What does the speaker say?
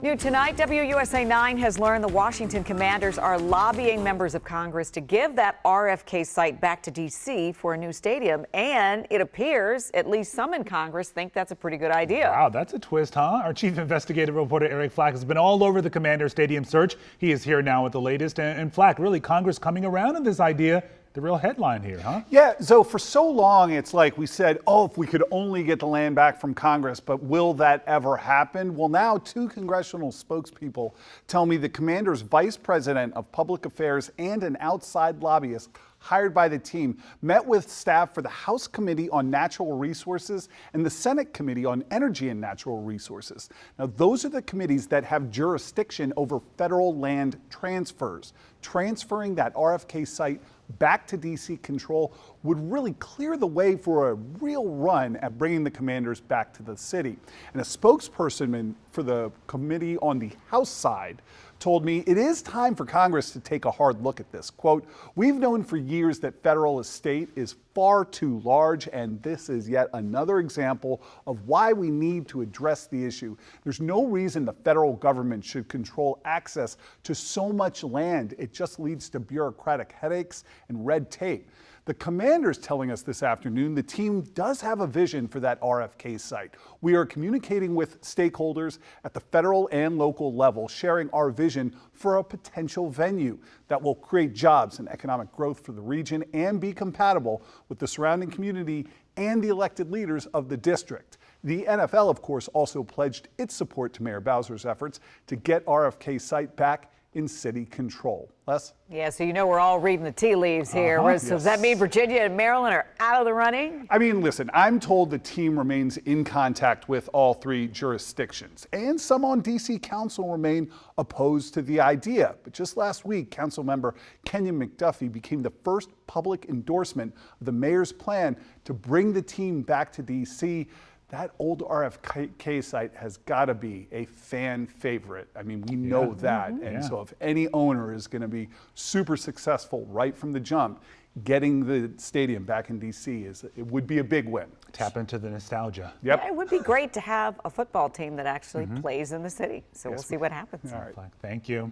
New tonight, WUSA 9 has learned the Washington Commanders are lobbying members of Congress to give that RFK site back to D.C. for a new stadium. And it appears at least some in Congress think that's a pretty good idea. Wow, that's a twist, huh? Our chief investigative reporter Eric Flack has been all over the Commander Stadium search. He is here now with the latest. And Flack, really, Congress coming around on this idea. The real headline here, huh? Yeah, so for so long, it's like we said, oh, if we could only get the land back from Congress, but will that ever happen? Well, now two congressional spokespeople tell me the commander's vice president of public affairs and an outside lobbyist hired by the team met with staff for the House Committee on Natural Resources and the Senate Committee on Energy and Natural Resources. Now, those are the committees that have jurisdiction over federal land transfers. Transferring that RFK site back to D.C. control would really clear the way for a real run at bringing the commanders back to the city. And a spokesperson for the committee on the House side told me it is time for Congress to take a hard look at this. Quote, "We've known for years that federal estate is far too large, and this is yet another example of why we need to address the issue. There's no reason the federal government should control access to so much land. It just leads to bureaucratic headaches and red tape." The commander's telling us this afternoon the team does have a vision for that RFK site. We are communicating with stakeholders at the federal and local level, sharing our vision for a potential venue that will create jobs and economic growth for the region and be compatible with the surrounding community and the elected leaders of the district. The NFL, of course, also pledged its support to Mayor Bowser's efforts to get RFK site back in city control. Les? Yeah, so you know we're all reading the tea leaves here. So Yes. does that mean Virginia and Maryland are out of the running? I mean, listen, I'm told the team remains in contact with all three jurisdictions, and some on D.C. Council remain opposed to the idea. But just last week, Council member Kenyon McDuffie became the first public endorsement of the mayor's plan to bring the team back to D.C. That old RFK site has got to be a fan favorite. I mean, we know that. And so if any owner is going to be super successful right from the jump, getting the stadium back in D.C. it would be a big win. Tap into the nostalgia. Yep. Yeah, it would be great to have a football team that actually plays in the city. So we'll see what happens. All right. Thank you.